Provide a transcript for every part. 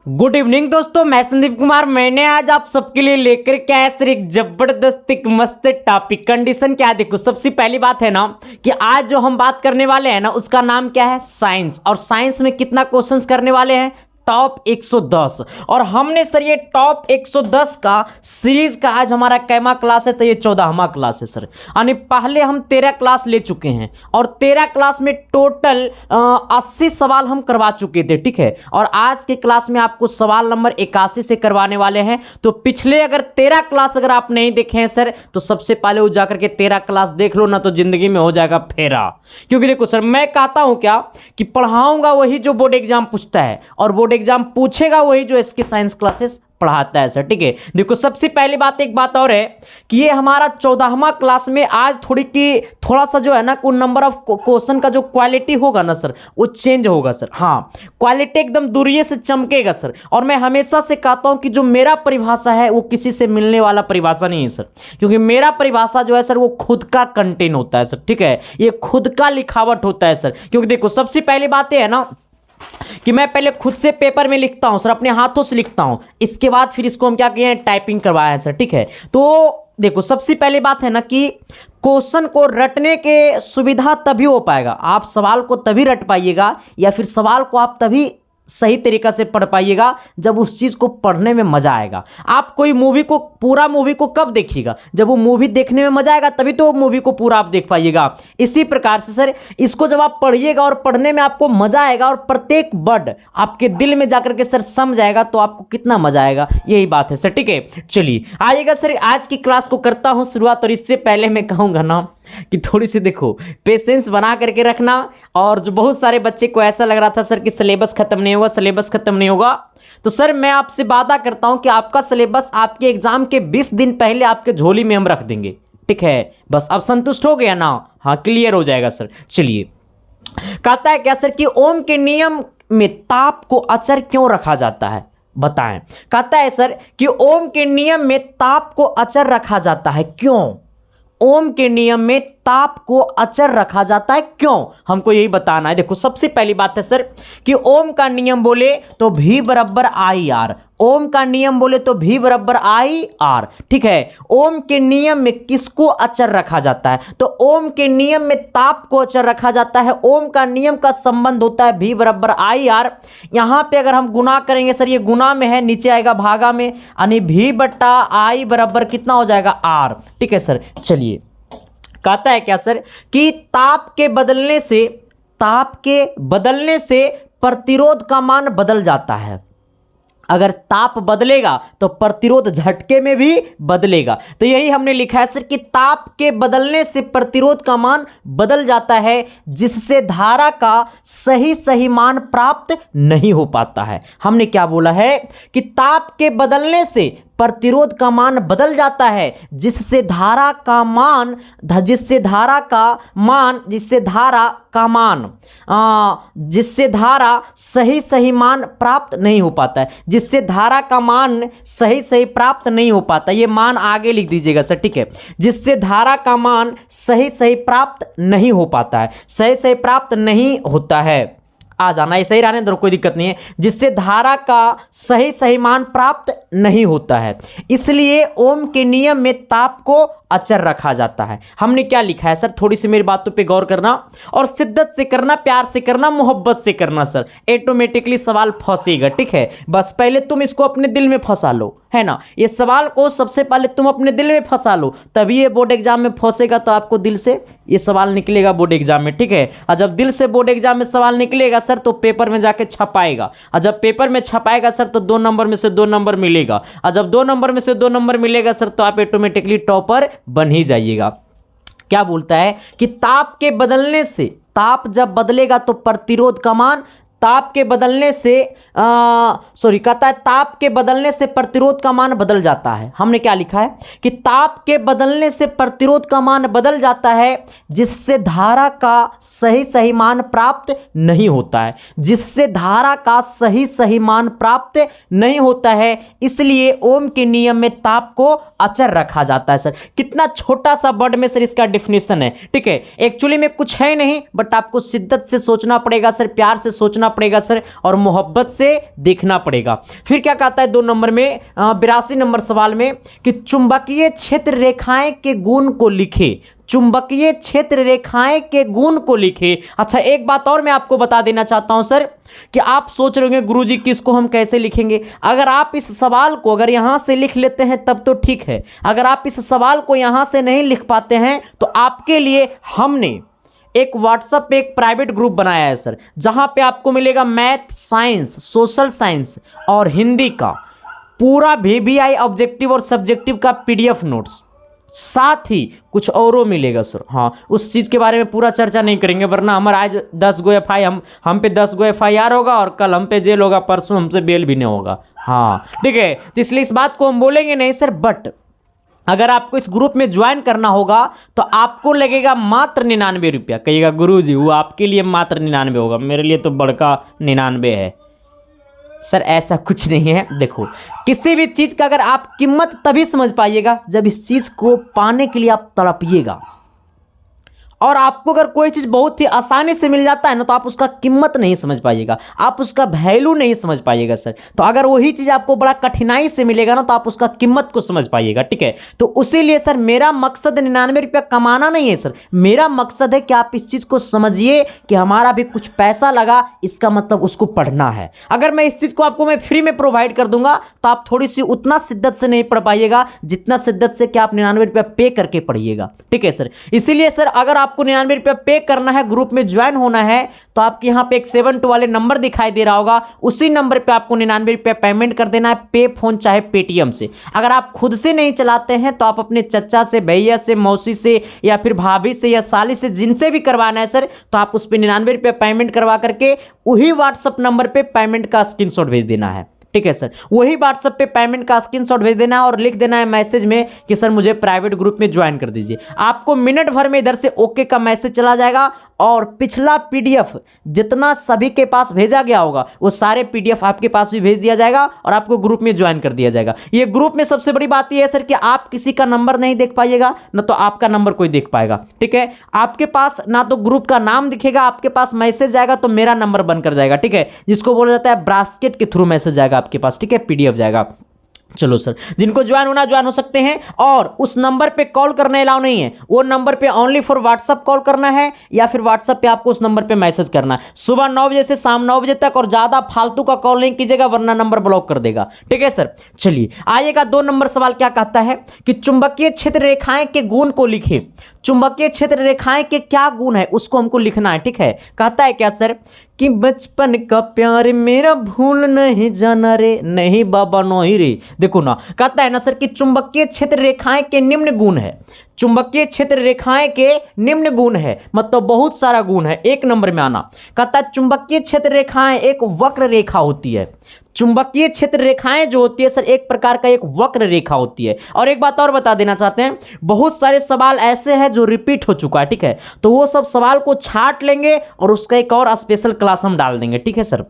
Good evening दोस्तों, मैं संदीप कुमार। मैंने आज आप सबके लिए लेकर के आया सर एक जबरदस्त एक मस्त टॉपिक। कंडीशन क्या देखो, सबसे पहली बात है ना कि आज जो हम बात करने वाले हैं ना उसका नाम क्या है, साइंस। और साइंस में कितना क्वेश्चंस करने वाले हैं, टॉप 110। और हमने सर ये टॉप 110 का सीरीज का आज हमारा कैमा क्लास है, तो ये 14वां क्लास है सर। यानी पहले हम 13 क्लास ले चुके हैं और 13 क्लास में टोटल 80 सवाल हम करवा चुके थे, ठीक है। और आज के क्लास में आपको सवाल नंबर 81 से करवाने वाले हैं। तो पिछले अगर 13 क्लास अगर आप नहीं देखे हैं सर, तो सबसे पहले वो जाकर के 13 क्लास देख लो ना, तो जिंदगी में हो जाएगा फेरा। क्योंकि देखो सर, मैं कहता हूं क्या कि पढ़ाऊंगा वही जो बोर्ड एग्जाम पूछता है, और बोर्ड एग्जाम पूछेगा वही जो इसके साइंस क्लासेस पढ़ाता है सर, ठीक है। देखो सबसे पहली बात, एक बात और है कि ये हमारा 14वां क्लास में आज थोड़ा सा जो है ना को नंबर ऑफ क्वेश्चन का जो क्वालिटी होगा ना सर, वो चेंज होगा सर। हाँ, क्वालिटी एकदम दूरिये से चमकेगा सर। और मैं हमेशा से कहता हूं कि जो मेरा परिभाषा है वो किसी से मिलने वाला परिभाषा नहीं है सर, क्योंकि मेरा परिभाषा जो है सर वो खुद का कंटेंट होता है सर, ठीक है। ये खुद का लिखावट होता है सर। क्योंकि देखो सबसे पहली बात है ना कि मैं पहले खुद से पेपर में लिखता हूं सर, अपने हाथों से लिखता हूं, इसके बाद फिर इसको हम क्या किए हैं, टाइपिंग करवाया है सर, ठीक है। तो देखो सबसे पहली बात है ना कि क्वेश्चन को रटने के सुविधा तभी हो पाएगा, आप सवाल को तभी रट पाइएगा या फिर सवाल को आप तभी सही तरीका से पढ़ पाइएगा जब उस चीज को पढ़ने में मजा आएगा। आप कोई मूवी को, पूरा मूवी को कब देखिएगा, जब वो मूवी देखने में मजा आएगा, तभी तो मूवी को पूरा आप देख पाइएगा। इसी प्रकार से सर इसको जब आप पढ़िएगा और पढ़ने में आपको मजा आएगा और प्रत्येक वर्ड आपके दिल में जाकर के सर समझ आएगा, तो आपको कितना मजा आएगा, यही बात है सर, ठीक है। चलिए आइएगा सर, आज की क्लास को करता हूं शुरुआत। और इससे पहले मैं कहूंगा ना कि थोड़ी सी देखो पेशेंस बना करके रखना। और जो बहुत सारे बच्चे को ऐसा लग रहा था सर कि सिलेबस खत्म नहीं होगा, सिलेबस खत्म नहीं होगा, तो सर मैं आपसे वादा करता हूं कि आपका सिलेबस आपके एग्जाम के 20 दिन पहले आपके झोली में हम रख देंगे, ठीक है। बस अब संतुष्ट हो गया ना, हाँ क्लियर हो जाएगा सर। चलिए, कहता है क्या सर कि ओम के नियम में ताप को अचर क्यों रखा जाता है, बताएं। कहता है सर कि ओम के नियम में ताप को अचर रखा जाता है, क्यों? ओम के नियम में ताप को अचर रखा जाता है, क्यों, हमको यही बताना है। देखो सबसे पहली बात है सर कि ओम का नियम बोले तो V बराबर आई आर। ओम का नियम बोले तो V बराबर आई आर, ठीक है। ओम के नियम में किसको अचर रखा जाता है, तो ओम के नियम में ताप को अचर रखा जाता है। ओम का नियम का संबंध होता है V बराबर आई आर। यहां पे अगर हम गुना करेंगे सर, ये गुना में है, नीचे आएगा भागा में, यानी V बटा आई बराबर कितना हो जाएगा, आर, ठीक है सर। चलिए, कहता है क्या सर कि ताप के बदलने से प्रतिरोध का मान बदल जाता है। अगर ताप बदलेगा तो प्रतिरोध झटके में भी बदलेगा। तो यही हमने लिखा है सर कि ताप के बदलने से प्रतिरोध का मान बदल जाता है, जिससे धारा का सही मान प्राप्त नहीं हो पाता है। हमने क्या बोला है कि ताप के बदलने से प्रतिरोध का मान बदल जाता है, जिससे धारा का मान सही मान प्राप्त नहीं हो पाता है, जिससे धारा का मान सही प्राप्त नहीं हो पाता। ये मान आगे लिख दीजिएगा सर, ठीक है। जिससे धारा का मान सही प्राप्त नहीं हो पाता है, सही प्राप्त नहीं होता है, आ जाना, ये सही रहने दो, कोई दिक्कत नहीं है। जिससे धारा का सही मान प्राप्त नहीं होता है, इसलिए ओम के नियम में ताप को अचर रखा जाता है। हमने क्या लिखा है सर, थोड़ी सी मेरी बातों पे गौर करना और शिद्दत से करना, प्यार से करना, मोहब्बत से करना सर, ऑटोमेटिकली सवाल फंसेगा, ठीक है। बस पहले तुम इसको अपने दिल में फंसा लो, है ना। ये सवाल को सबसे पहले तुम अपने दिल में फंसा लो, तभी ये बोर्ड एग्जाम में फंसेगा, तो आपको दिल से ये सवाल निकलेगा बोर्ड एग्जाम में, ठीक है। और जब दिल से बोर्ड एग्जाम में सवाल निकलेगा सर, तो पेपर में जाके छपाएगा, और जब पेपर में छपाएगा सर, तो 2 नंबर में से 2 नंबर मिलेगा, और जब 2 नंबर में से 2 नंबर मिलेगा सर, तो आप ऑटोमेटिकली टॉपर बन ही जाइएगा। क्या बोलता है कि ताप के बदलने से, ताप जब बदलेगा तो प्रतिरोध का मान, ताप के बदलने से कहता है ताप के बदलने से प्रतिरोध का मान बदल जाता है। हमने क्या लिखा है कि ताप के बदलने से प्रतिरोध का मान बदल जाता है, जिससे धारा का सही मान प्राप्त नहीं होता है, जिससे धारा का सही मान प्राप्त नहीं होता है, इसलिए ओम के नियम में ताप को अचर रखा जाता है। सर कितना छोटा सा वर्ड में सर इसका डेफिनेशन है, ठीक है। एक्चुअली में कुछ है नहीं, बट आपको शिद्दत से सोचना पड़ेगा सर, प्यार से सोचना पड़ेगा सर और मोहब्बत से देखना पड़ेगा। फिर क्या कहता है 2 नंबर में 82 नंबर सवाल में कि चुंबकीय क्षेत्र रेखाएं के गुण को लिखे। चुंबकीय क्षेत्र रेखाएं के गुण को लिखे। अच्छा, एक बात और मैं आपको बता देना चाहता हूं सर कि आप सोच रहे होंगे गुरुजी किसको हम कैसे लिखेंगे। अगर आप इस सवाल को अगर यहां से लिख लेते हैं तब तो ठीक है, अगर आप इस सवाल को यहां से नहीं लिख पाते हैं तो आपके लिए हमने एक व्हाट्सएप पे एक प्राइवेट ग्रुप बनाया है सर, जहां पे आपको मिलेगा मैथ, साइंस, सोशल साइंस और हिंदी का पूरा VBI ऑब्जेक्टिव और सब्जेक्टिव का PDF नोट्स, साथ ही कुछ औरों मिलेगा सर। हाँ, उस चीज़ के बारे में पूरा चर्चा नहीं करेंगे वरना हमारा आज 10 गो हम पे 10 गो FIR होगा और कल हम पे जेल होगा, परसों हमसे बेल भी नहीं होगा। हाँ ठीक है, तो इसलिए इस बात को हम बोलेंगे नहीं सर। बट अगर आपको इस ग्रुप में ज्वाइन करना होगा तो आपको लगेगा मात्र 99 रुपया। कहिएगा गुरुजी वो आपके लिए मात्र 99 होगा, मेरे लिए तो बड़का 99 है। सर ऐसा कुछ नहीं है। देखो, किसी भी चीज़ का अगर आप कीमत तभी समझ पाइएगा जब इस चीज़ को पाने के लिए आप तड़पिएगा। और आपको अगर कोई चीज़ बहुत ही आसानी से मिल जाता है ना तो आप उसका कीमत नहीं समझ पाइएगा, आप उसका वैल्यू नहीं समझ पाइएगा सर। तो अगर वही चीज़ आपको बड़ा कठिनाई से मिलेगा ना तो आप उसका कीमत को समझ पाइएगा। ठीक है, तो उसीलिए सर मेरा मकसद 99 रुपया कमाना नहीं है सर, मेरा मकसद है कि आप इस चीज़ को समझिए कि हमारा भी कुछ पैसा लगा, इसका मतलब उसको पढ़ना है। अगर मैं इस चीज़ को आपको मैं फ्री में प्रोवाइड कर दूंगा तो आप थोड़ी सी उतना शिद्दत से नहीं पढ़ पाइएगा जितना शिद्दत से कि आप 99 रुपया पे करके पढ़िएगा। ठीक है सर, इसीलिए सर अगर आपको 99 रुपया पे करना है, ग्रुप में ज्वाइन होना है, तो आपके यहां पे एक 72 वाले नंबर दिखाई दे रहा होगा, उसी नंबर पे आपको 99 रुपया पेमेंट कर देना है, पे फोन चाहे पेटीएम से। अगर आप खुद से नहीं चलाते हैं तो आप अपने चचा से, भैया से, मौसी से या फिर भाभी से या साली से, जिनसे भी करवाना है सर, तो आप उस पर 99 रुपया पेमेंट करवा करके वही व्हाट्सएप नंबर पे पेमेंट का स्क्रीनशॉट भेज देना है। ठीक है सर, वही व्हाट्सएप पे पेमेंट का स्क्रीनशॉट भेज देना है और लिख देना है मैसेज में कि सर मुझे प्राइवेट ग्रुप में ज्वाइन कर दीजिए। आपको मिनट भर में इधर से ओके का मैसेज चला जाएगा और पिछला PDF जितना सभी के पास भेजा गया होगा वो सारे PDF आपके पास भी भेज दिया जाएगा और आपको ग्रुप में ज्वाइन कर दिया जाएगा। ये ग्रुप में सबसे बड़ी बात यह है सर कि आप किसी का नंबर नहीं देख पाइएगा, ना तो आपका नंबर कोई देख पाएगा। ठीक है, आपके पास ना तो ग्रुप का नाम दिखेगा, आपके पास मैसेज जाएगा तो मेरा नंबर बनकर जाएगा। ठीक है, जिसको बोला जाता है ब्रास्केट के थ्रू मैसेज जाएगा आपके पास। ठीक है, PDF जाएगा। चलो सर, जिनको ज्वाइन होना ज्वाइन हो सकते हैं और उस नंबर पे कॉल करना अलाउ नहीं है, वो नंबर पे ओनली फॉर व्हाट्सएप कॉल करना है या फिर व्हाट्सएप पे आपको उस नंबर पे मैसेज करना है सुबह 9 बजे से शाम 9 बजे तक, और ज्यादा फालतू का कॉल नहीं कीजिएगा वरना नंबर ब्लॉक कर देगा। ठीक है सर, चलिए आइएगा 2 नंबर सवाल क्या कहता है कि चुंबकीय क्षेत्र रेखाएं के गुण को लिखे। चुंबकीय क्षेत्र रेखाएं के क्या गुण है उसको हमको लिखना है। ठीक है, कहता है क्या सर कि बचपन का प्यार मेरा भूल नहीं जाना रे, नहीं बाबा नहीं रे। देखो ना, कहता है ना सर कि चुंबकीय क्षेत्र रेखाएं के निम्न गुण है। चुंबकीय क्षेत्र रेखाएं के निम्न गुण है मतलब बहुत सारा गुण है। 1 नंबर में आना, कहता है चुंबकीय क्षेत्र रेखाएं एक वक्र रेखा होती है। चुंबकीय क्षेत्र रेखाएं जो होती है सर एक प्रकार का एक वक्र रेखा होती है। और एक बात और बता देना चाहते हैं, बहुत सारे सवाल ऐसे हैं जो रिपीट हो चुका है। ठीक है, तो वो सब सवाल को छांट लेंगे और उसका एक और स्पेशल क्लास हम डाल देंगे। ठीक है सर,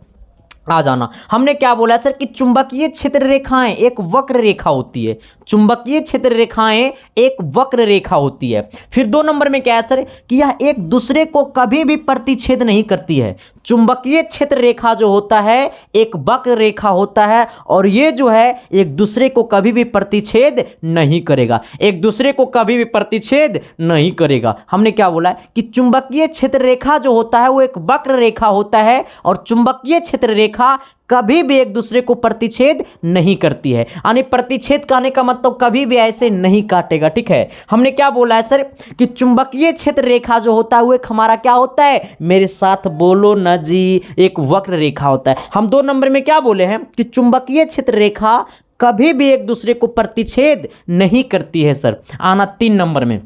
आ जाना। हमने क्या बोला सर कि चुंबकीय क्षेत्र रेखाएं एक वक्र रेखा होती है। चुंबकीय क्षेत्र रेखाएं एक वक्र रेखा होती है। फिर 2 नंबर में क्या है सर कि यह एक दूसरे को कभी भी प्रतिच्छेद नहीं करती है। चुंबकीय क्षेत्र रेखा जो होता है एक वक्र रेखा होता है और ये जो है एक दूसरे को कभी भी प्रतिच्छेद नहीं करेगा, एक दूसरे को कभी भी प्रतिच्छेद नहीं करेगा। हमने क्या बोला कि चुंबकीय क्षेत्र रेखा जो होता है वो एक वक्र रेखा होता है और चुंबकीय क्षेत्र रेखा कभी भी एक दूसरे को प्रतिच्छेद नहीं करती है। यानी प्रतिच्छेद करने का मतलब कभी भी ऐसे नहीं काटेगा। ठीक है, हमने क्या बोला है सर कि चुंबकीय क्षेत्र रेखा जो होता है वो एक हमारा क्या होता है, मेरे साथ बोलो ना जी, एक वक्र रेखा होता है। हम 2 नंबर में क्या बोले हैं कि चुंबकीय क्षेत्र रेखा कभी भी एक दूसरे को प्रतिच्छेद नहीं करती है सर। आना 3 नंबर में,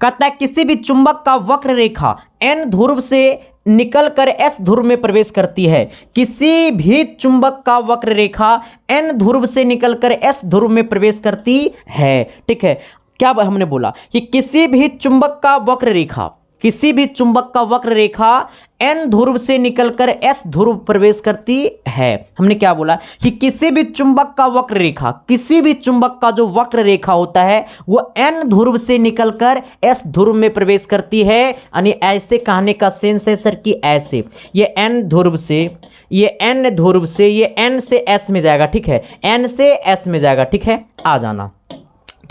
कहता है किसी भी चुंबक का वक्र रेखा N ध्रुव से निकलकर S ध्रुव में प्रवेश करती है। किसी भी चुंबक का वक्र रेखा N ध्रुव से निकलकर S ध्रुव में प्रवेश करती है। ठीक है, क्या हमने बोला कि किसी भी चुंबक का वक्र रेखा किसी भी चुंबक का वक्र रेखा N ध्रुव से निकलकर S ध्रुव प्रवेश करती है। हमने क्या बोला कि किसी भी चुंबक का वक्र रेखा, किसी भी चुंबक का जो वक्र रेखा होता है वो N ध्रुव से निकलकर S ध्रुव में प्रवेश करती है। यानी ऐसे कहने का सेंस है सर कि ऐसे ये N ध्रुव से, ये N ध्रुव से, ये N से S में जाएगा, ठीक है, N से S में जाएगा, ठीक है, आ जाना।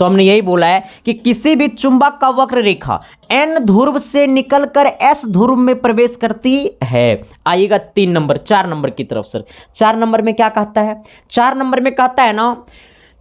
तो हमने यही बोला है कि किसी भी चुंबक का वक्र रेखा N ध्रुव से निकलकर S ध्रुव में प्रवेश करती है। आइएगा 3 नंबर, 4 नंबर की तरफ सर। 4 नंबर में क्या कहता है? 4 नंबर में कहता है ना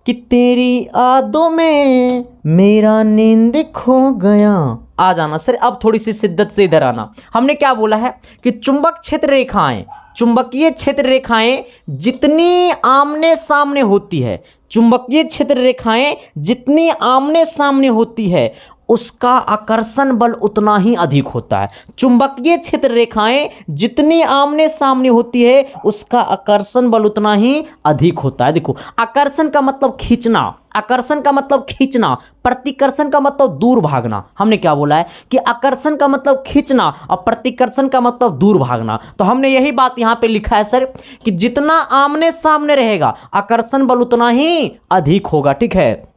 कि तेरी यादों में मेरा नींद खो गया। आ जाना सर, अब थोड़ी सी शिद्दत से इधर आना। हमने क्या बोला है कि चुंबक क्षेत्र रेखाएं, चुंबकीय क्षेत्र रेखाएं जितनी आमने सामने होती है, चुंबकीय क्षेत्र रेखाएं जितनी आमने सामने होती है उसका आकर्षण बल उतना ही अधिक होता है। चुंबकीय क्षेत्र रेखाएं जितनी आमने सामने होती है उसका आकर्षण बल उतना ही अधिक होता है। देखो, आकर्षण का मतलब खींचना, आकर्षण का मतलब खींचना, प्रतिकर्षण का मतलब दूर भागना। हमने क्या बोला है कि आकर्षण का मतलब खींचना और प्रतिकर्षण का मतलब दूर भागना। तो हमने यही बात यहां पे लिखा है सर कि जितना आमने सामने रहेगा आकर्षण बल उतना ही अधिक होगा, ठीक है।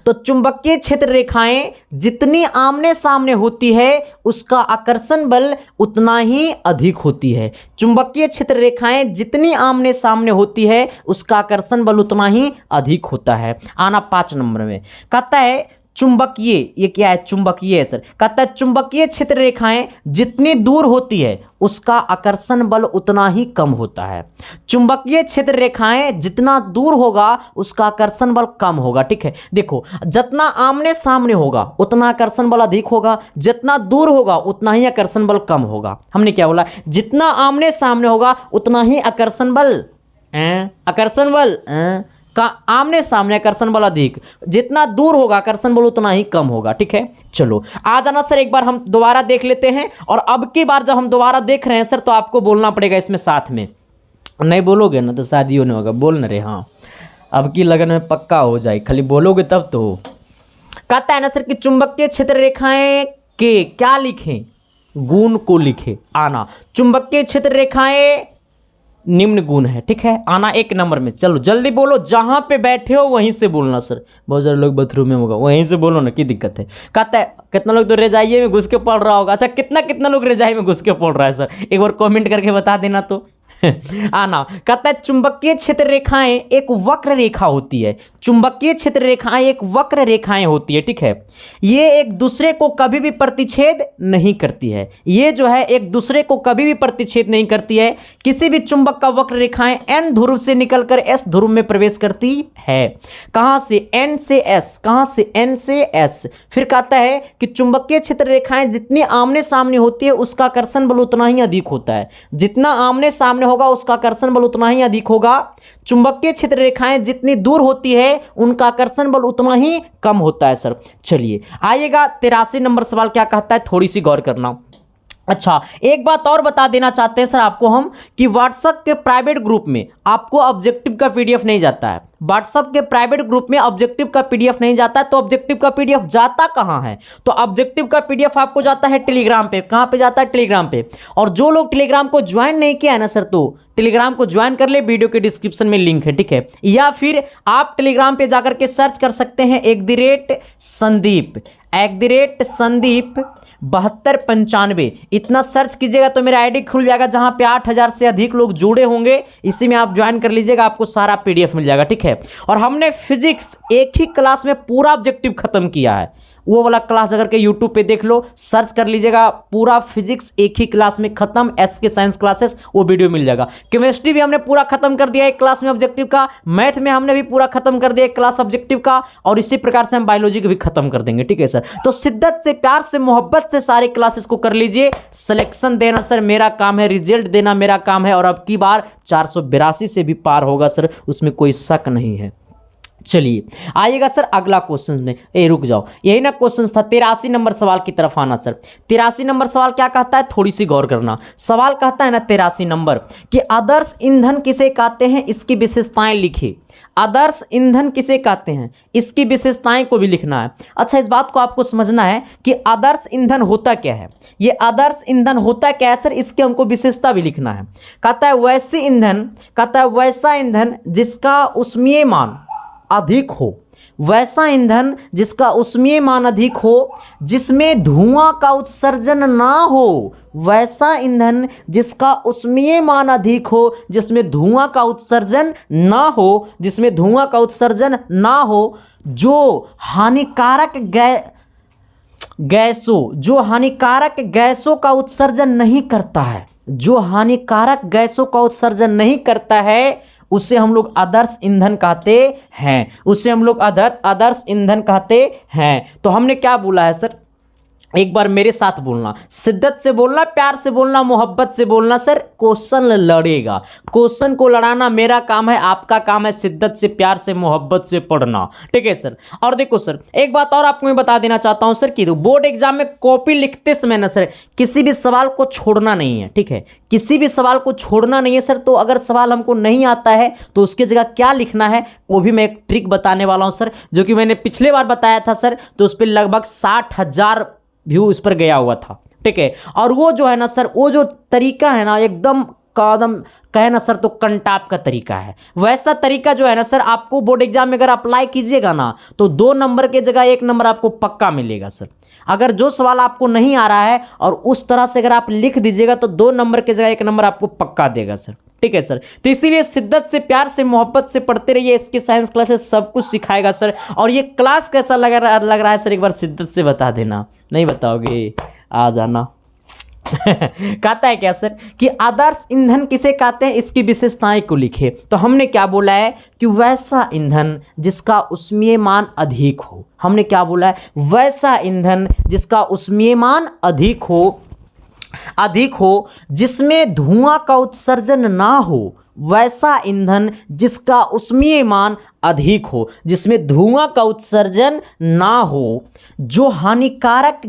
तो चुंबकीय क्षेत्र रेखाएं जितनी आमने सामने होती है उसका आकर्षण बल उतना ही अधिक होती है। चुंबकीय क्षेत्र रेखाएं जितनी आमने सामने होती है उसका आकर्षण बल उतना ही अधिक होता है। आना 5 नंबर में कहता है चुंबकीय, ये क्या है? चुंबकीय है सर। कहता है चुंबकीय क्षेत्र रेखाएं जितनी दूर होती है उसका आकर्षण बल उतना ही कम होता है। चुंबकीय क्षेत्र रेखाएं जितना दूर होगा उसका आकर्षण बल कम होगा, ठीक है। देखो, जितना आमने सामने होगा उतना आकर्षण बल अधिक होगा, जितना दूर होगा उतना ही आकर्षण बल कम होगा। हमने क्या बोला? जितना आमने सामने होगा उतना ही आकर्षण बल, आकर्षण बल का आमने सामने आकर्षण बल अधिक, जितना दूर होगा आकर्षण बल उतना ही कम होगा, ठीक है। चलो आ जाना सर, एक बार हम दोबारा देख लेते हैं। और अब की बार जब हम दोबारा देख रहे हैं सर तो आपको बोलना पड़ेगा इसमें साथ में, नहीं बोलोगे ना तो शादी होने होगा। बोल न रहे, हाँ अब की लगन में पक्का हो जाए, खाली बोलोगे तब तो हो। कहता है ना सर कि चुंबकीय क्षेत्र रेखाएं के क्या लिखें? गुण को लिखे। आना, चुंबकीय क्षेत्र रेखाएं निम्न गुण है, ठीक है। आना 1 नंबर में। चलो जल्दी बोलो, जहां पे बैठे हो वहीं से बोलना सर। बहुत सारे लोग बाथरूम में होगा, वहीं से बोलो ना, की दिक्कत है। कहता है कितना लोग तो रजाइये में घुस के पढ़ रहा होगा। अच्छा, कितना लोग रजाई में घुस के पढ़ रहा है सर? एक बार कमेंट करके बता देना तो। आना, कहता है चुंबकीय क्षेत्र रेखाएं एक वक्र रेखा होती है। चुंबकीय क्षेत्र रेखाएं एक वक्र रेखाएं होती है, ठीक है। ये एक दूसरे को कभी भी प्रतिच्छेद नहीं करती है। ये जो है एक दूसरे को कभी भी प्रतिच्छेद नहीं करती है। किसी भी चुंबक का वक्र रेखाएं N ध्रुव से निकलकर S ध्रुव में प्रवेश करती है। कहां से? N से S। कहां से? N से S। फिर कहता है कि चुंबकीय क्षेत्र रेखाएं जितनी आमने सामने होती है उसका आकर्षण बल उतना ही अधिक होता है। जितना आमने सामने होगा उसका आकर्षण बल उतना ही अधिक होगा। चुंबकीय क्षेत्र रेखाएं जितनी दूर होती है उनका आकर्षण बल उतना ही कम होता है सर। चलिए आइएगा 83 नंबर सवाल क्या कहता है, थोड़ी सी गौर करना। अच्छा, एक बात और बता देना चाहते हैं सर आपको हम कि व्हाट्सएप के प्राइवेट ग्रुप में आपको ऑब्जेक्टिव का पीडीएफ नहीं जाता है। व्हाट्सएप के प्राइवेट ग्रुप में ऑब्जेक्टिव का पीडीएफ नहीं जाता है। तो ऑब्जेक्टिव का पीडीएफ जाता कहां है? तो ऑब्जेक्टिव का पीडीएफ आपको जाता है टेलीग्राम पे। कहां पे जाता है? टेलीग्राम पे। और जो लोग टेलीग्राम को ज्वाइन नहीं किया है ना सर, तो टेलीग्राम को ज्वाइन कर ले, वीडियो के डिस्क्रिप्शन में लिंक है, ठीक है। या फिर आप टेलीग्राम पे जाकर के सर्च कर सकते हैं @संदीप 7295। इतना सर्च कीजिएगा तो मेरा आईडी खुल जाएगा जहां पे 8000 से अधिक लोग जुड़े होंगे। इसी में आप ज्वाइन कर लीजिएगा, आपको सारा पीडीएफ मिल जाएगा, ठीक है। और हमने फिजिक्स एक ही क्लास में पूरा ऑब्जेक्टिव खत्म किया है। वो वाला क्लास अगर के यूट्यूब पे देख लो, सर्च कर लीजिएगा, पूरा फिजिक्स एक ही क्लास में खत्म। SK साइंस क्लासेस, वो वीडियो मिल जाएगा। केमिस्ट्री भी हमने पूरा खत्म कर दिया एक क्लास में ऑब्जेक्टिव का। मैथ में हमने भी पूरा खत्म कर दिया एक क्लास ऑब्जेक्टिव का। और इसी प्रकार से हम बायोलॉजी को भी खत्म कर देंगे, ठीक है सर। तो शिद्दत से, प्यार से, मोहब्बत से सारे क्लासेस को कर लीजिए। सिलेक्शन देना सर मेरा काम है, रिजल्ट देना मेरा काम है। और अब की बार 482 से भी पार होगा सर, उसमें कोई शक नहीं है। चलिए आइएगा सर अगला क्वेश्चन में। रुक जाओ, यही ना क्वेश्चन था। 83 नंबर सवाल की तरफ आना सर। 83 नंबर सवाल क्या कहता है, थोड़ी सी गौर करना। सवाल कहता है ना 83 नंबर कि आदर्श ईंधन किसे कहते हैं, इसकी विशेषताएं लिखिए। आदर्श ईंधन किसे कहते हैं, इसकी विशेषताएं को भी लिखना है। अच्छा, इस बात को आपको समझना है कि आदर्श ईंधन होता क्या है। ये आदर्श ईंधन होता क्या है सर, इसके हमको विशेषता भी लिखना है। कहता है वैसे ईंधन, कहता है वैसा ईंधन जिसका ऊष्मीय मान अधिक हो, वैसा ईंधन जिसका ऊष्मीय मान अधिक हो, जिसमें धुआं का उत्सर्जन ना हो। वैसा ईंधन जिसका ऊष्मीय मान अधिक हो, जिसमें धुआं का उत्सर्जन ना हो, जिसमें धुआं का उत्सर्जन ना हो, जो हानिकारक गैसों का उत्सर्जन नहीं करता है, जो हानिकारक गैसों का उत्सर्जन नहीं करता है, उसे हम लोग आदर्श ईंधन कहते हैं। उसे हम लोग आदर्श ईंधन कहते हैं। तो हमने क्या बोला है सर, एक बार मेरे साथ बोलना, शिद्दत से बोलना, प्यार से बोलना, मोहब्बत से बोलना। सर क्वेश्चन लड़ेगा, क्वेश्चन को लड़ाना मेरा काम है, आपका काम है शिद्दत से, प्यार से, मोहब्बत से पढ़ना। ठीक है सर। और देखो सर, एक बात और आपको मैं बता देना चाहता हूं सर कि बोर्ड एग्जाम में कॉपी लिखते समय ना सर किसी भी सवाल को छोड़ना नहीं है। ठीक है, किसी भी सवाल को छोड़ना नहीं है सर। तो अगर सवाल हमको नहीं आता है तो उसकी जगह क्या लिखना है वो भी मैं एक ट्रिक बताने वाला हूं सर, जो कि मैंने पिछले बार बताया था सर। तो उस पर लगभग 60,000 व्यू इस पर गया हुआ था। ठीक है, और वो जो है ना सर, वो जो तरीका है ना एकदम कदम कहे ना सर तो कंटाप का तरीका है। वैसा तरीका जो है ना सर, आपको बोर्ड एग्जाम में अगर अप्लाई कीजिएगा ना तो 2 नंबर के जगह 1 नंबर आपको पक्का मिलेगा सर। अगर जो सवाल आपको नहीं आ रहा है और उस तरह से अगर आप लिख दीजिएगा तो 2 नंबर के जगह 1 नंबर आपको पक्का देगा सर। ठीक है सर। तो इसीलिए शिद्दत से, प्यार से, मोहब्बत से पढ़ते रहिए। इसके साइंस क्लासेस सब कुछ सिखाएगा सर। और ये क्लास कैसा लग रहा है सर, एक बार शिद्दत से बता देना। नहीं बताओगे आ जाना। कहता है क्या सर कि आदर्श ईंधन किसे कहते हैं, इसकी विशेषताएं को लिखे। तो हमने क्या बोला है कि वैसा ईंधन जिसका ऊष्मीय मान अधिक हो। हमने क्या बोला है, वैसा ईंधन जिसका ऊष्मीय मान अधिक हो, जिसमें धुआं का उत्सर्जन ना हो। वैसा ईंधन जिसका ऊष्मीय मान अधिक हो, जिसमें धुआं का उत्सर्जन ना हो, जो हानिकारक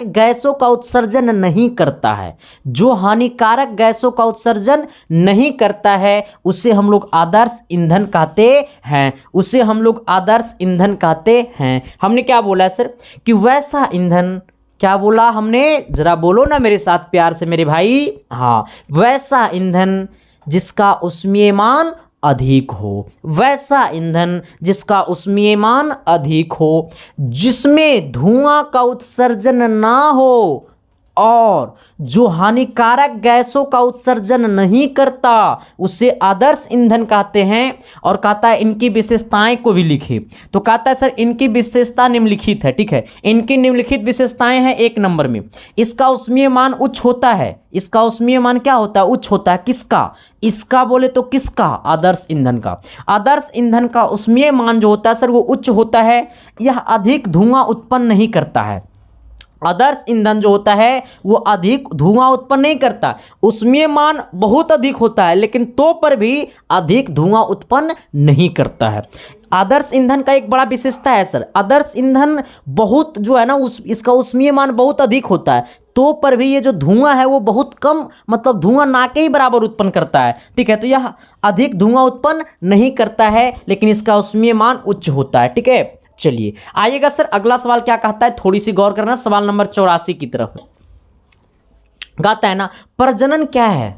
गैसों का उत्सर्जन नहीं करता है, जो हानिकारक गैसों का उत्सर्जन नहीं करता है, उसे हम लोग आदर्श ईंधन कहते हैं। उसे हम लोग आदर्श ईंधन कहते हैं। हमने क्या बोला है सर कि वैसा ईंधन, क्या बोला हमने, जरा बोलो ना मेरे साथ प्यार से मेरे भाई। हाँ, वैसा ईंधन जिसका ऊष्मीय मान अधिक हो, वैसा ईंधन जिसका ऊष्मीय मान अधिक हो, जिसमें धुआं का उत्सर्जन ना हो और जो हानिकारक गैसों का उत्सर्जन नहीं करता, उसे आदर्श ईंधन कहते हैं। और कहता है इनकी विशेषताएं को भी लिखिए। तो कहता है सर इनकी विशेषता निम्नलिखित है। ठीक है, इनकी निम्नलिखित विशेषताएं हैं 1 नंबर में, इसका ऊष्मीय मान उच्च होता है। इसका ऊष्मीय मान क्या होता है, उच्च होता है। किसका, इसका बोले तो किसका, आदर्श ईंधन का। आदर्श ईंधन का ऊष्मीय मान जो होता है सर वो उच्च होता है। यह अधिक धुआं उत्पन्न नहीं करता है। आदर्श ईंधन जो होता है वो अधिक धुआं उत्पन्न नहीं करता। ऊष्मीय मान बहुत अधिक होता है लेकिन तो पर भी अधिक धुआं उत्पन्न नहीं करता है। आदर्श ईंधन का एक बड़ा विशेषता है सर, आदर्श ईंधन बहुत जो है ना इसका ऊष्मीय मान बहुत अधिक होता है, तो पर भी ये जो धुआं है वो बहुत कम, मतलब धुआं ना के ही बराबर उत्पन्न करता है। ठीक है, तो यह अधिक धुआं उत्पन्न नहीं करता है लेकिन इसका ऊष्मीय मान उच्च होता है। ठीक है, चलिए आइएगा सर अगला सवाल क्या कहता है, थोड़ी सी गौर करना। सवाल नंबर 84 की तरफ कहता है ना प्रजनन क्या है,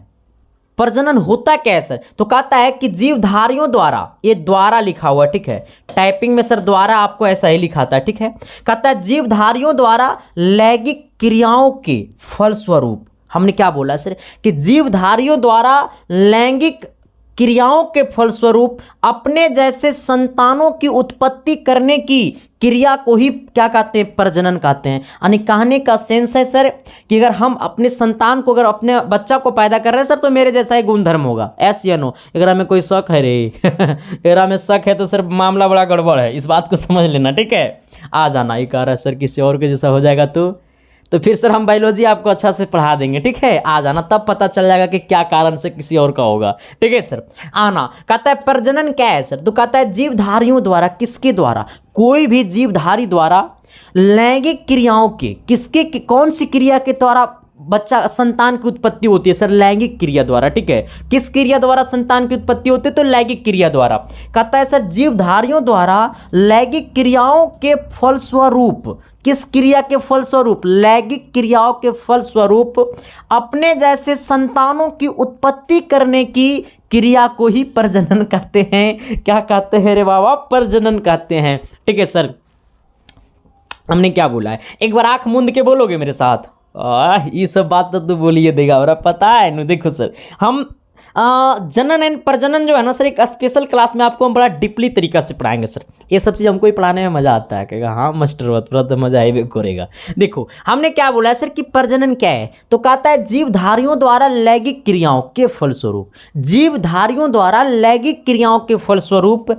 प्रजनन होता क्या है सर। तो कहता है कि जीवधारियों द्वारा, ये द्वारा लिखा हुआ है। ठीक है, टाइपिंग में सर द्वारा आपको ऐसा ही लिखाता है। ठीक है, कहता है जीवधारियों द्वारा लैंगिक क्रियाओं के फलस्वरूप। हमने क्या बोला सर कि जीवधारियों द्वारा लैंगिक क्रियाओं के फलस्वरूप अपने जैसे संतानों की उत्पत्ति करने की क्रिया को ही क्या कहते हैं, प्रजनन कहते हैं। यानी कहने का सेंस है सर कि अगर हम अपने संतान को, अगर अपने बच्चा को पैदा कर रहे हैं सर तो मेरे जैसा ही गुणधर्म होगा, एस या नो। अगर हमें कोई शक है रे अगर हमें शक है तो सर मामला बड़ा गड़बड़ है, इस बात को समझ लेना। ठीक है, आ जाना। ये कह रहा है सर किसी और के जैसा हो जाएगा तो तो फिर सर हम बायोलॉजी आपको अच्छा से पढ़ा देंगे, ठीक है, आ जाना, तब पता चल जाएगा कि क्या कारण से किसी और का होगा, ठीक है सर। आना, कहता है प्रजनन क्या है सर, तो कहता है जीवधारियों द्वारा, किसके द्वारा, कोई भी जीवधारी द्वारा लैंगिक क्रियाओं के, किसके कौन सी क्रिया के द्वारा बच्चा संतान की उत्पत्ति होती है सर, लैंगिक क्रिया द्वारा, ठीक है। किस क्रिया द्वारा संतान की उत्पत्ति होती है, तो लैंगिक क्रिया द्वारा। कहता है सर जीवधारियों द्वारा लैंगिक क्रियाओं के फलस्वरूप, किस क्रिया के फलस्वरूप, लैंगिक क्रियाओं के फलस्वरूप अपने जैसे संतानों की उत्पत्ति करने की क्रिया को ही प्रजनन कहते हैं। क्या कहते हैं रे बाबा, प्रजनन कहते हैं, ठीक है सर। हमने क्या बोला है, एक बार आंख मूंद के बोलोगे मेरे साथ, ये सब बात तो बोलिए देगा, और पता है नु, देखो सर हम जनन एंड प्रजनन जो है ना सर, एक स्पेशल क्लास में आपको हम बड़ा डीपली तरीका से पढ़ाएंगे सर। ये सब चीज़ हमको ही पढ़ाने में मज़ा आता है, कहेगा हाँ मास्टर पूरा तो मज़ा ही करेगा। देखो हमने क्या बोला है सर कि प्रजनन क्या है, तो कहता है जीवधारियों द्वारा लैंगिक क्रियाओं के फलस्वरूप, जीवधारियों द्वारा लैंगिक क्रियाओं के फलस्वरूप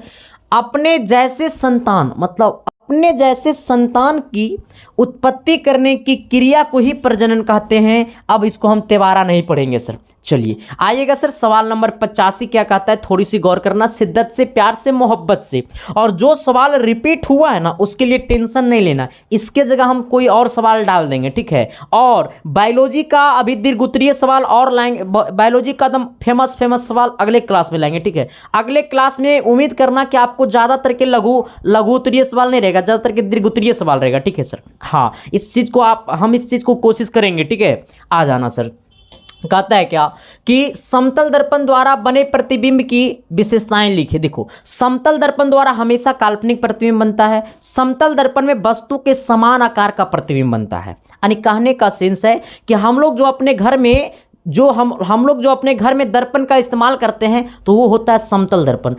अपने जैसे संतान, मतलब अपने जैसे संतान की उत्पत्ति करने की क्रिया को ही प्रजनन कहते हैं। अब इसको हम तिबारा नहीं पढ़ेंगे सर। चलिए आइएगा सर, सवाल नंबर 85 क्या कहता है, थोड़ी सी गौर करना, शिद्दत से, प्यार से, मोहब्बत से। और जो सवाल रिपीट हुआ है ना उसके लिए टेंशन नहीं लेना, इसके जगह हम कोई और सवाल डाल देंगे, ठीक है। और बायोलॉजी का अभी दीर्घोत्तरीय सवाल और लाएंगे, बायोलॉजी का एकदम फेमस सवाल अगले क्लास में लाएंगे, ठीक है। अगले क्लास में उम्मीद करना कि आपको ज़्यादातर के लघुत्तरीय सवाल नहीं रहेगा, ज़्यादातर के दीर्घोत्तरीय सवाल रहेगा, ठीक है सर। हाँ इस चीज़ को हम इस चीज़ को कोशिश करेंगे, ठीक है। आ जाना सर। कहता है क्या कि समतल दर्पण द्वारा बने प्रतिबिंब की विशेषताएं लिखे। देखो समतल दर्पण द्वारा हमेशा काल्पनिक प्रतिबिंब बनता है, समतल दर्पण में वस्तु के समान आकार का प्रतिबिंब बनता है। यानी कहने का सेंस है कि हम लोग जो अपने घर में हम लोग जो अपने घर में दर्पण का इस्तेमाल करते हैं तो वो होता है समतल दर्पण।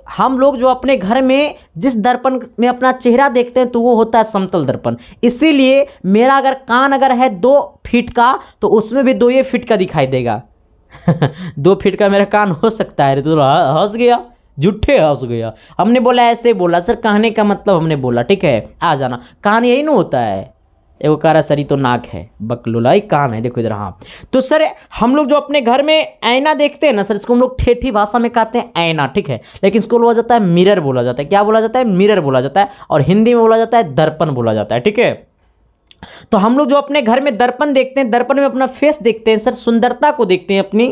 हम लोग जो अपने घर में जिस दर्पण में अपना चेहरा देखते हैं तो वो होता है समतल दर्पण। इसीलिए मेरा अगर कान अगर है 2 फीट का तो उसमें भी 2 फीट का दिखाई देगा 2 फीट का मेरा कान हो सकता है। तो हंस गया, झूठे हंस गया, हमने बोला ऐसे बोला सर, कहने का मतलब हमने बोला, ठीक है। आ जाना, कान यही ना होता है, एगो कारा सरी तो नाक है, बकलोलाई कान है, देखो इधर। हाँ तो सर हम लोग जो अपने घर में आईना देखते हैं ना सर, इसको हम लोग ठेठी भाषा में कहते हैं आईना, ठीक है। लेकिन इसको बोला जाता है मिरर बोला जाता है। क्या बोला जाता है, मिरर बोला जाता है। और हिंदी में बोला जाता है दर्पण बोला जाता है, ठीक है। तो हम लोग जो अपने घर में दर्पण देखते हैं, दर्पण में अपना फेस देखते हैं सर, सुंदरता को देखते हैं अपनी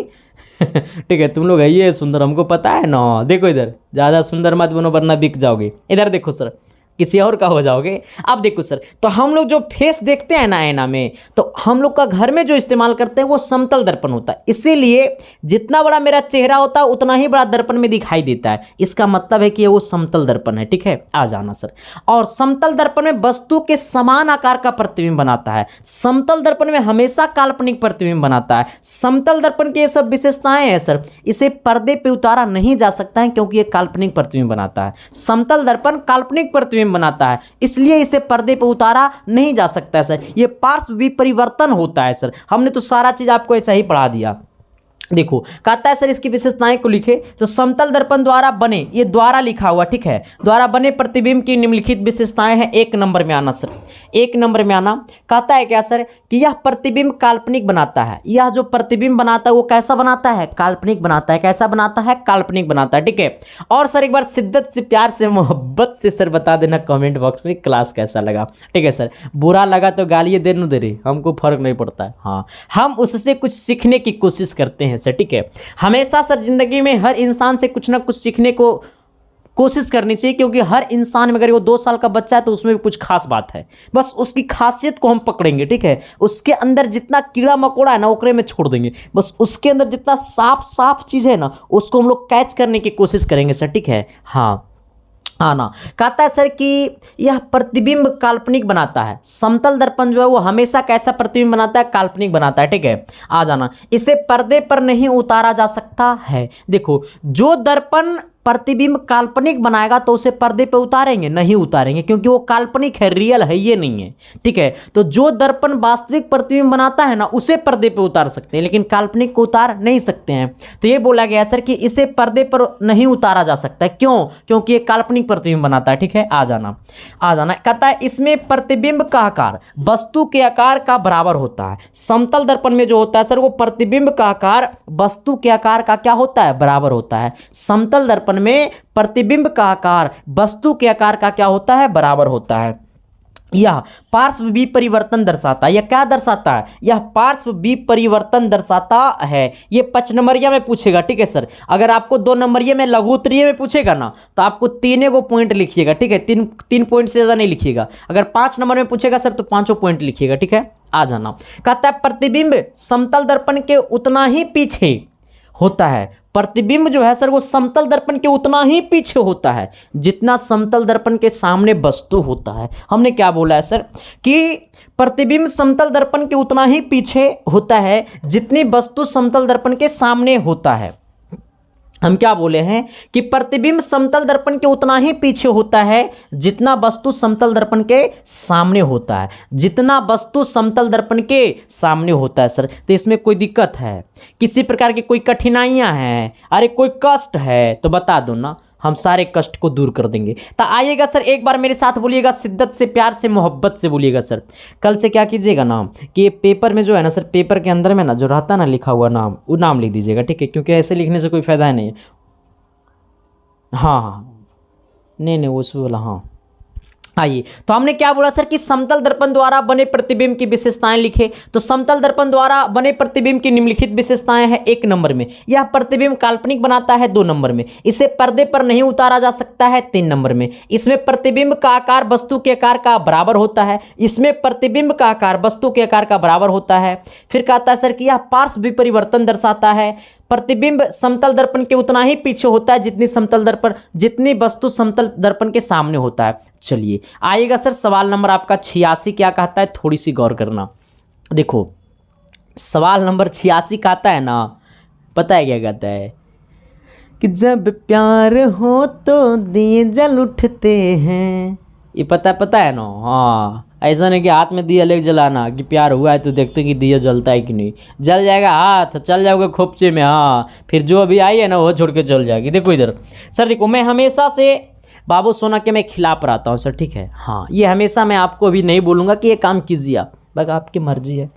ठीक है। तुम लोग है ये सुंदर, हमको पता है ना। देखो इधर, ज़्यादा सुंदर मत बनो वरना बिक जाओगे। इधर देखो सर, किसी और का हो जाओगे। अब देखो सर, तो हम लोग जो फेस देखते हैं ना आईना में, तो हम लोग का घर में जो इस्तेमाल करते हैं वो समतल दर्पण होता है। इसीलिए जितना बड़ा मेरा चेहरा होता है उतना ही बड़ा दर्पण में दिखाई देता है। इसका मतलब है कि वो समतल दर्पण है, ठीक है। आ जाना सर। और समतल दर्पण में वस्तु के समान आकार का प्रतिबिंब बनाता है। समतल दर्पण में हमेशा काल्पनिक प्रतिबिंब बनाता है। समतल दर्पण की ये सब विशेषताएं हैं सर, इसे पर्दे पे उतारा नहीं जा सकता है क्योंकि ये काल्पनिक प्रतिबिंब बनाता है। समतल दर्पण काल्पनिक प्रतिबिंब बनाता है, इसलिए इसे पर्दे पर उतारा नहीं जा सकता है सर। ये पार्श्व विपरिवर्तन होता है सर। हमने तो सारा चीज आपको ऐसा ही पढ़ा दिया। देखो कहता है सर इसकी विशेषताएं को लिखे, तो समतल दर्पण द्वारा बने, ये द्वारा लिखा हुआ, ठीक है, द्वारा बने प्रतिबिंब की निम्नलिखित विशेषताएं हैं। 1 नंबर में आना सर, 1 नंबर में आना। कहता है क्या सर कि यह प्रतिबिंब काल्पनिक बनाता है। यह जो प्रतिबिंब बनाता है वो कैसा बनाता है, काल्पनिक बनाता है। कैसा बनाता है, काल्पनिक बनाता है, ठीक है। और सर एक बार शिद्दत से, प्यार से, मोहब्बत से सर बता देना कमेंट बॉक्स में क्लास कैसा लगा, ठीक है सर। बुरा लगा तो गालियाँ दे न दे रही, हमको फर्क नहीं पड़ता है। हाँ हम उससे कुछ सीखने की कोशिश करते हैं सर, ठीक है। हमेशा सर जिंदगी में हर इंसान से कुछ ना कुछ सीखने को कोशिश करनी चाहिए, क्योंकि हर इंसान में अगर वो 2 साल का बच्चा है तो उसमें भी कुछ खास बात है। बस उसकी खासियत को हम पकड़ेंगे, ठीक है। उसके अंदर जितना कीड़ा मकोड़ा है ना ओकरे में छोड़ देंगे, बस उसके अंदर जितना साफ चीज़ है ना उसको हम लोग कैच करने की कोशिश करेंगे सर, ठीक है। हाँ आना। कहता है सर कि यह प्रतिबिंब काल्पनिक बनाता है। समतल दर्पण जो है वो हमेशा कैसा प्रतिबिंब बनाता है, काल्पनिक बनाता है, ठीक है। आ जाना, इसे पर्दे पर नहीं उतारा जा सकता है। देखो जो दर्पण प्रतिबिंब काल्पनिक बनाएगा तो उसे पर्दे पे उतारेंगे? नहीं उतारेंगे, क्योंकि वो काल्पनिक है, रियल है ये नहीं है। ठीक है, तो जो दर्पण वास्तविक प्रतिबिंब बनाता है ना उसे पर्दे पे उतार सकते हैं, लेकिन काल्पनिक को उतार नहीं सकते हैं। तो ये बोला गया सर कि इसे पर्दे पर नहीं उतारा जा सकता है। क्यों? क्योंकि ये काल्पनिक प्रतिबिंब बनाता है। ठीक है, आ जाना कहता है इसमें प्रतिबिंब का आकार वस्तु के आकार का बराबर होता है। समतल दर्पण में जो होता है सर वो प्रतिबिंब का आकार वस्तु के आकार का क्या होता है? बराबर होता है। समतल दर्पण में प्रतिबिंब का आकार वस्तु के आकार का क्या होता है? बराबर होता है। यह पार्श्व विपरिवर्तन दर्शाता है। यह क्या दर्शाता है? यह पार्श्व विपरिवर्तन दर्शाता है। ये 5 नंबरिया में पूछेगा। ठीक है सर, अगर आपको 2 नंबरिया में लघु उत्तरीय में पूछेगा ना तो आपको 3 को पॉइंट लिखिएगा। ठीक है, 3 पॉइंट से ज़्यादा नहीं लिखिएगा। अगर 5 नंबर में पूछेगा सर तो 5 पॉइंट लिखिएगा। ठीक है, आ जाना कहता है प्रतिबिंब समतल दर्पण के उतना ही पीछे होता है। प्रतिबिंब जो है सर वो समतल दर्पण के उतना ही पीछे होता है जितना समतल दर्पण के सामने वस्तु होता है। हमने क्या बोला है सर कि प्रतिबिंब समतल दर्पण के उतना ही पीछे होता है जितनी वस्तु समतल दर्पण के सामने होता है। हम क्या बोले हैं कि प्रतिबिंब समतल दर्पण के उतना ही पीछे होता है जितना वस्तु समतल दर्पण के सामने होता है। जितना वस्तु समतल दर्पण के सामने होता है सर। तो इसमें कोई दिक्कत है? किसी प्रकार की कोई कठिनाइयां हैं? अरे कोई कष्ट है तो बता दो ना, हम सारे कष्ट को दूर कर देंगे। तो आइएगा सर, एक बार मेरे साथ बोलिएगा, शिद्दत से, प्यार से, मोहब्बत से बोलिएगा सर। कल से क्या कीजिएगा ना कि ये पेपर में जो है ना सर, पेपर के अंदर में ना जो रहता है ना लिखा हुआ नाम, वो नाम लिख दीजिएगा। ठीक है, क्योंकि ऐसे लिखने से कोई फायदा नहीं है। हाँ हाँ, नहीं वो उसमें बोला। हाँ आइए, तो हमने क्या बोला सर कि समतल दर्पण द्वारा बने प्रतिबिंब की विशेषताएं लिखे। तो समतल दर्पण द्वारा बने प्रतिबिंब की निम्नलिखित विशेषताएं हैं 1 नंबर में। यह प्रतिबिंब काल्पनिक बनाता है 2 नंबर में। इसे पर्दे पर नहीं उतारा जा सकता है 3 नंबर में। इसमें प्रतिबिंब का आकार वस्तु के आकार का बराबर होता है। इसमें प्रतिबिंब का आकार वस्तु के आकार का बराबर होता है। फिर कहता है सर कि यह पार्श्व विपरिवर्तन दर्शाता है। प्रतिबिंब समतल दर्पण के उतना ही पीछे होता है जितनी वस्तु समतल दर्पण के सामने होता है। चलिए आइएगा सर, सवाल नंबर आपका 86 क्या कहता है, थोड़ी सी गौर करना। देखो सवाल नंबर 86 कहता है ना, पता है क्या कहता है कि जब प्यार हो तो दिए जल उठते हैं। ये पता है ना? हाँ, ऐसा नहीं कि हाथ में दिया लेके जलाना कि प्यार हुआ है तो देखते कि दिया जलता है कि नहीं। जल जाएगा हाथ, चल जाओगे खोपचे में। हाँ, फिर जो अभी आई है ना वो छोड़ के चल जाएगी। देखो इधर सर, देखो मैं हमेशा से बाबू सोना के मैं खिलाफ रहता हूँ सर। ठीक है, हाँ, ये हमेशा मैं आपको अभी नहीं बोलूँगा कि ये काम कीजिए आप, बस आपकी मर्जी है।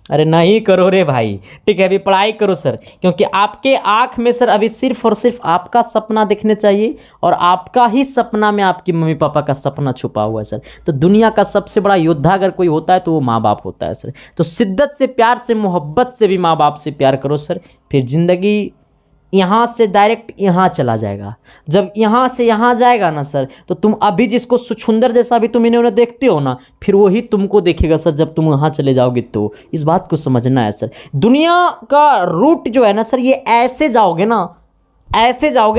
अरे नहीं करो रे भाई। ठीक है, अभी पढ़ाई करो सर, क्योंकि आपके आँख में सर अभी सिर्फ और सिर्फ आपका सपना दिखने चाहिए, और आपका ही सपना में आपकी मम्मी पापा का सपना छुपा हुआ है सर। तो दुनिया का सबसे बड़ा योद्धा अगर कोई होता है तो वो माँ बाप होता है सर। तो शिद्दत से, प्यार से, मोहब्बत से भी माँ बाप से प्यार करो सर, फिर ज़िंदगी यहाँ से डायरेक्ट यहाँ चला जाएगा। जब यहाँ से यहाँ जाएगा ना सर, तो तुम अभी जिसको सुंदर जैसा अभी तुम इन्हें देखते हो ना, फिर वही तुमको देखेगा सर जब तुम वहाँ चले जाओगे। तो इस बात को समझना है सर। दुनिया का रूट जो है ना सर, ये ऐसे जाओगे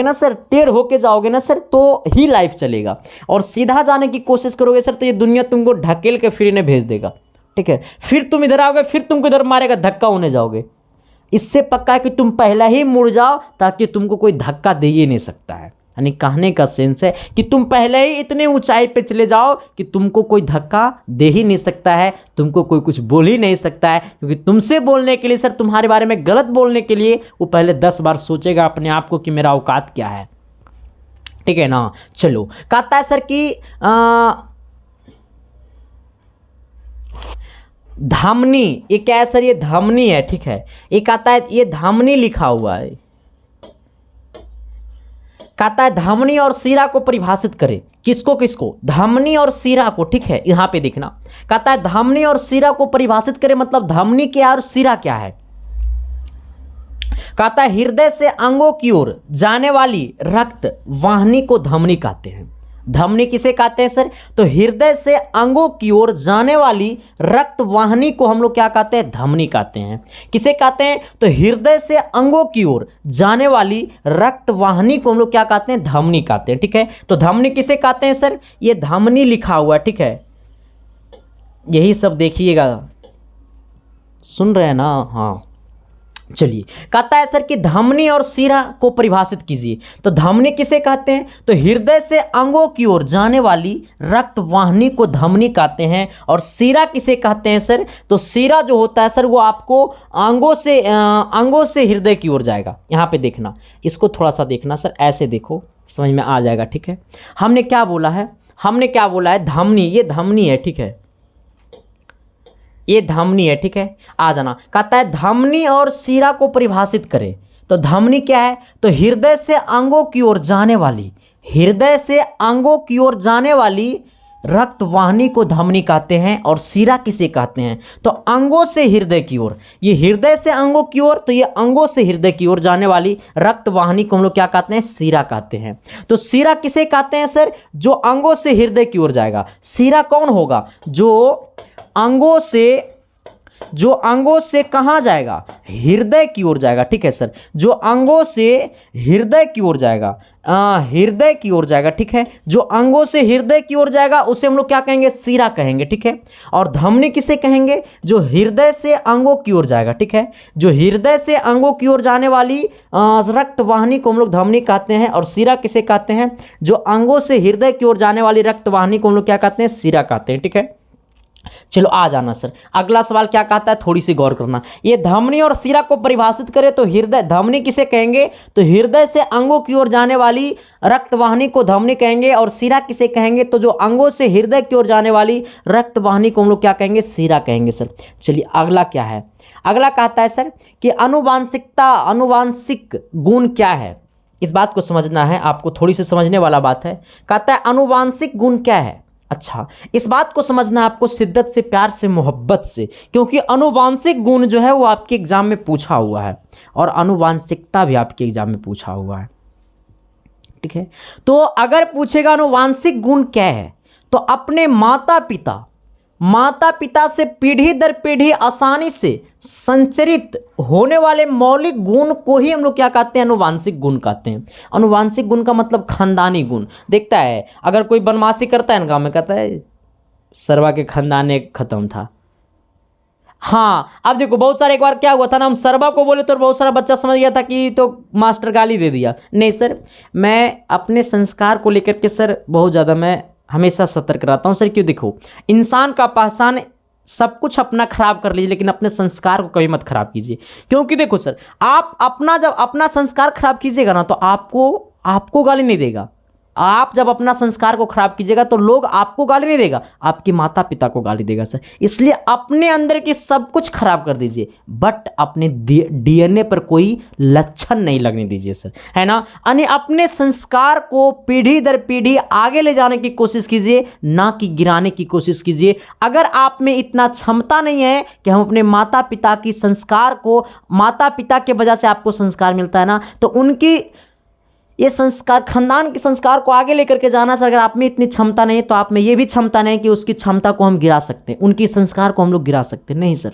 ना सर, टेढ़ होके जाओगे ना सर, तो ही लाइफ चलेगा। और सीधा जाने की कोशिश करोगे सर तो ये दुनिया तुमको ढकेल के फिर इन्हें भेज देगा। ठीक है, फिर तुम इधर आओगे, फिर तुमको इधर मारेगा, धक्का होने जाओगे। इससे पक्का है कि तुम पहले ही मुड़ जाओ ताकि तुमको कोई धक्का दे ही नहीं सकता है। यानी कहने का सेंस है कि तुम पहले ही इतने ऊंचाई पे चले जाओ कि तुमको कोई धक्का दे ही नहीं सकता है, तुमको कोई कुछ बोल ही नहीं सकता है। क्योंकि तुमसे बोलने के लिए सर, तुम्हारे बारे में गलत बोलने के लिए वो पहले 10 बार सोचेगा अपने आप को कि मेरा औकात क्या है। ठीक है ना? चलो, कहता है सर कि धामनी, ये क्या है सर? ये धामनी है। ठीक है, ये कहता है ये धामनी लिखा हुआ है। कहता है धामनी और शीरा को परिभाषित करे। किसको? धामनी और शीरा को। ठीक है, यहां पे देखना, कहता है धामनी और शीरा को परिभाषित करे, मतलब धामनी क्या और शीरा क्या है। कहता है हृदय से अंगों की ओर जाने वाली रक्त वाहिनी को धमनी कहते हैं। धमनी किसे कहते हैं सर? तो हृदय से अंगों की ओर जाने वाली रक्त वाहिनी को हम लोग क्या कहते हैं? धमनी कहते हैं। किसे कहते हैं? तो हृदय से अंगों की ओर जाने वाली रक्त वाहिनी को हम लोग क्या कहते हैं? धमनी कहते हैं। ठीक है, तो धमनी किसे कहते हैं सर? ये धमनी लिखा हुआ है। ठीक है, यही सब देखिएगा, सुन रहे हैं ना? हाँ, चलिए, कहता है सर कि धमनी और शिरा को परिभाषित कीजिए। तो धमनी किसे कहते हैं? तो हृदय से अंगों की ओर जाने वाली रक्त वाहिनी को धमनी कहते हैं। और शिरा किसे कहते हैं सर? तो शिरा जो होता है सर वो आपको अंगों से हृदय की ओर जाएगा। यहाँ पे देखना, इसको थोड़ा सा देखना सर, ऐसे देखो समझ में आ जाएगा। ठीक है, हमने क्या बोला है? धमनी, ये धमनी है। ठीक है, ये धमनी है। ठीक है, आ जाना। कहता है धमनी और शिरा को परिभाषित करें। तो धमनी क्या है? तो हृदय से अंगों की ओर जाने वाली रक्त वाहिनी को धमनी कहते हैं। और शिरा किसे कहते हैं? तो अंगों से हृदय की ओर, ये हृदय से अंगों की ओर, तो ये अंगों से हृदय की ओर जाने वाली रक्त वाहिनी को हम लोग क्या कहते हैं? शिरा कहते हैं। तो शिरा किसे कहते हैं सर? जो अंगों से हृदय की ओर जाएगा। शिरा कौन होगा? जो अंगों से कहाँ जाएगा? हृदय की ओर जाएगा। ठीक है सर, जो अंगों से हृदय की ओर जाएगा, हृदय की ओर जाएगा। ठीक है, जो अंगों से हृदय की ओर जाएगा उसे हम लोग क्या कहेंगे? शिरा कहेंगे। ठीक है, और धमनी किसे कहेंगे? जो हृदय से अंगों की ओर जाएगा। ठीक है, जो हृदय से अंगों की ओर जाने वाली रक्त वाहिनी को हम लोग धमनी कहते हैं। और शिरा किसे कहते हैं? जो अंगों से हृदय की ओर जाने वाली रक्त वाहिनी को हम लोग क्या कहते हैं? शिरा कहते हैं। ठीक है, चलो आ जाना सर, अगला सवाल क्या कहता है, थोड़ी सी गौर करना। ये धमनी और शिरा को परिभाषित करें तो हृदय, धमनी किसे कहेंगे? तो हृदय से अंगों की ओर जाने वाली रक्त वाहिनी को धमनी कहेंगे। और शिरा किसे कहेंगे? तो जो अंगों से हृदय की ओर जाने वाली रक्त वाहिनी को हम लोग क्या कहेंगे? शिरा कहेंगे सर। चलिए अगला क्या है? अगला कहता है सर कि अनुवांशिक गुण क्या है? इस बात को समझना है आपको, थोड़ी सी समझने वाला बात है। कहता है अनुवांशिक गुण क्या है? अच्छा, इस बात को समझना है आपको शिद्दत से, प्यार से, मोहब्बत से, क्योंकि अनुवांशिक गुण जो है वो आपके एग्जाम में पूछा हुआ है और अनुवांशिकता भी आपके एग्जाम में पूछा हुआ है। ठीक है, तो अगर पूछेगा अनुवांशिक गुण क्या है, तो अपने माता पिता से पीढ़ी दर पीढ़ी आसानी से संचरित होने वाले मौलिक गुण को ही हम लोग क्या कहते हैं? अनुवांशिक गुण कहते हैं। अनुवांशिक गुण का मतलब खानदानी गुण। देखता है अगर कोई बदमाशी करता है ना गाँव में, कहता है सरवा के खानदान खत्म था। हाँ, अब देखो बहुत सारे, एक बार क्या हुआ था ना, हम सरवा को बोले तो बहुत सारा बच्चा समझ गया था कि तो मास्टर गाली दे दिया। नहीं सर, मैं अपने संस्कार को लेकर के सर बहुत ज़्यादा मैं हमेशा सतर्क रहता हूँ सर। क्यों? देखो, इंसान का पहचान सब कुछ अपना खराब कर लीजिए लेकिन अपने संस्कार को कभी मत खराब कीजिए। क्योंकि देखो सर, आप जब अपना संस्कार खराब कीजिएगा ना तो आपको गाली नहीं देगा। आप जब अपना संस्कार को खराब कीजिएगा तो लोग आपको गाली नहीं देगा, आपके माता पिता को गाली देगा सर। इसलिए अपने अंदर की सब कुछ खराब कर दीजिए, बट अपने डीएनए पर कोई लक्षण नहीं लगने दीजिए सर, है ना। यानी अपने संस्कार को पीढ़ी दर पीढ़ी आगे ले जाने की कोशिश कीजिए, ना कि गिराने की कोशिश कीजिए। अगर आप में इतना क्षमता नहीं है कि हम अपने माता पिता की संस्कार को, माता पिता के वजह से आपको संस्कार मिलता है ना, तो उनकी ये संस्कार, खानदान के संस्कार को आगे लेकर के जाना सर, अगर आप में इतनी क्षमता नहीं है तो आप में ये भी क्षमता नहीं है कि उसकी क्षमता को हम गिरा सकते हैं, उनकी संस्कार को हम लोग गिरा सकते हैं। नहीं सर,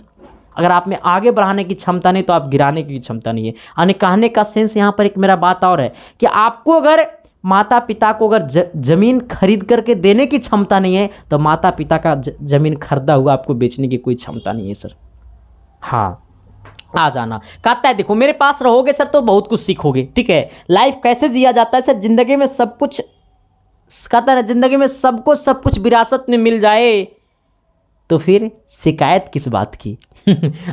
अगर आप में आगे बढ़ाने की क्षमता नहीं तो आप गिराने की क्षमता नहीं है। यानी कहने का सेंस यहाँ पर एक मेरा बात और है कि आपको अगर माता पिता को अगर ज़मीन खरीद करके देने की क्षमता नहीं है तो माता पिता का ज़मीन खरीदा हुआ आपको बेचने की कोई क्षमता नहीं है सर। हाँ, आ जाना। कहता है देखो मेरे पास रहोगे सर तो बहुत कुछ सीखोगे। ठीक है, लाइफ कैसे जिया जाता है सर, जिंदगी में सब कुछ, कहता है जिंदगी में सबको सब कुछ विरासत में मिल जाए तो फिर शिकायत किस बात की।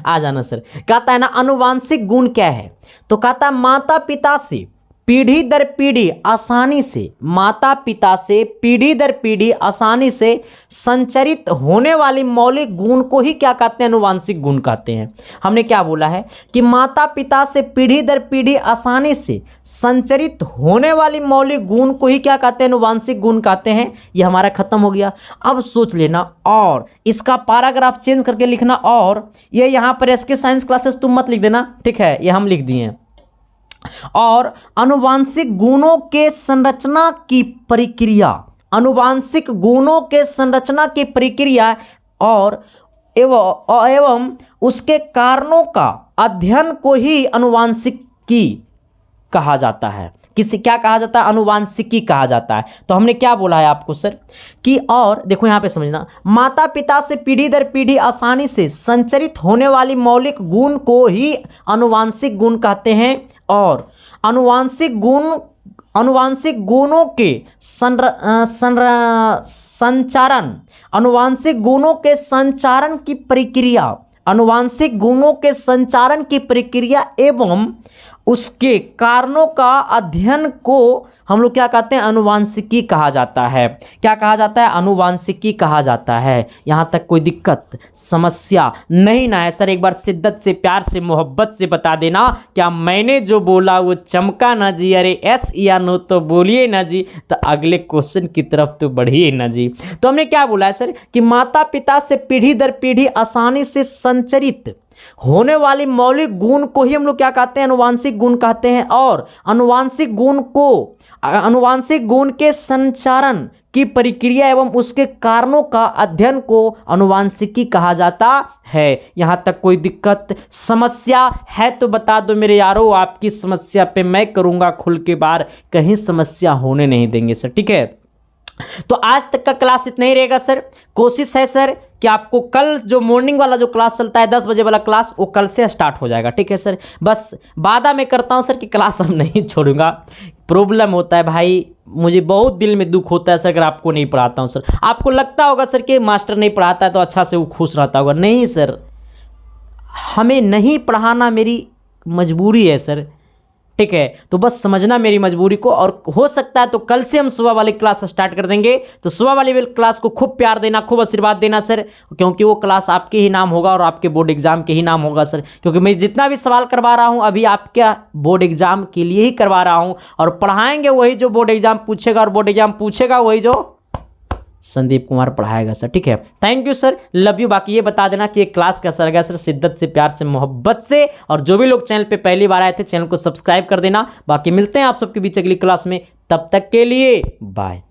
आ जाना सर। कहता है ना अनुवांशिक गुण क्या है, तो कहता है माता पिता से पीढ़ी दर पीढ़ी आसानी से, माता पिता से पीढ़ी दर पीढ़ी आसानी से संचरित होने वाली मौलिक गुण को ही क्या कहते हैं, अनुवांशिक गुण कहते हैं। हमने क्या बोला है कि माता पिता से पीढ़ी दर पीढ़ी आसानी से संचरित होने वाली मौलिक गुण को ही क्या कहते हैं, अनुवांशिक गुण कहते हैं। ये हमारा खत्म हो गया। अब सोच लेना और इसका पैराग्राफ चेंज करके लिखना, और ये यहाँ पर एसके साइंस क्लासेस तुम मत लिख देना, ठीक है, ये हम लिख दिए हैं। और अनुवांशिक गुणों के संरचना की प्रक्रिया, अनुवांशिक गुणों के संरचना की प्रक्रिया और एवं उसके कारणों का अध्ययन को ही अनुवांशिकी कहा जाता है। किसी क्या कहा जाता है, अनुवांशिकी कहा जाता है। तो हमने क्या बोला है आपको सर कि, और देखो यहां पे समझना, माता पिता से पीढ़ी दर पीढ़ी आसानी से संचरित होने वाली मौलिक गुण को ही अनुवांशिक गुण कहते हैं। और अनुवांशिक गुणों के संचारण, अनुवांशिक गुणों के संचारण की प्रक्रिया, अनुवांशिक गुणों के संचारण की प्रक्रिया एवं उसके कारणों का अध्ययन को हम लोग क्या कहते हैं, अनुवांशिकी कहा जाता है। क्या कहा जाता है, अनुवांशिकी कहा जाता है। यहाँ तक कोई दिक्कत समस्या नहीं ना है सर? एक बार शिद्दत से, प्यार से, मोहब्बत से बता देना, क्या मैंने जो बोला वो चमका ना जी? अरे यस या नो तो बोलिए ना जी, तो अगले क्वेश्चन की तरफ तो बढ़िए ना जी। तो हमने क्या बोला है सर कि माता पिता से पीढ़ी दर पीढ़ी आसानी से संचरित होने वाली मौलिक गुण को ही हम लोग क्या कहते हैं, अनुवांशिक गुण कहते हैं। और अनुवांशिक गुण को, अनुवांशिक गुण के संचारण की प्रक्रिया एवं उसके कारणों का अध्ययन को अनुवांशिकी कहा जाता है। यहां तक कोई दिक्कत समस्या है तो बता दो मेरे यारों, आपकी समस्या पे मैं करूंगा खुल के बार, कहीं समस्या होने नहीं देंगे सर, ठीक है? तो आज तक का क्लास इतना ही रहेगा सर। कोशिश है सर कि आपको कल जो मॉर्निंग वाला जो क्लास चलता है 10 बजे वाला क्लास, वो कल से स्टार्ट हो जाएगा, ठीक है सर? बस वादा मैं करता हूं सर कि क्लास अब नहीं छोड़ूंगा। प्रॉब्लम होता है भाई, मुझे बहुत दिल में दुख होता है सर अगर आपको नहीं पढ़ाता हूं सर। आपको लगता होगा सर कि मास्टर नहीं पढ़ाता है तो अच्छा से वो खुश रहता होगा। नहीं सर, हमें नहीं पढ़ाना मेरी मजबूरी है सर, ठीक है? तो बस समझना मेरी मजबूरी को। और हो सकता है तो कल से हम सुबह वाली क्लास स्टार्ट कर देंगे। तो सुबह वाली क्लास को खूब प्यार देना, खूब आशीर्वाद देना सर, क्योंकि वो क्लास आपके ही नाम होगा और आपके बोर्ड एग्जाम के ही नाम होगा सर। क्योंकि मैं जितना भी सवाल करवा रहा हूं अभी आपके बोर्ड एग्जाम के लिए ही करवा रहा हूं, और पढ़ाएंगे वही जो बोर्ड एग्जाम पूछेगा, और बोर्ड एग्जाम पूछेगा वही जो संदीप कुमार पढ़ाएगा सर, ठीक है? Thank you sir, love you. बाकी ये बता देना कि ये क्लास कैसा लगा सर, शिद्दत से, प्यार से, मोहब्बत से। और जो भी लोग चैनल पे पहली बार आए थे चैनल को सब्सक्राइब कर देना। बाकी मिलते हैं आप सबके बीच अगली क्लास में, तब तक के लिए बाय।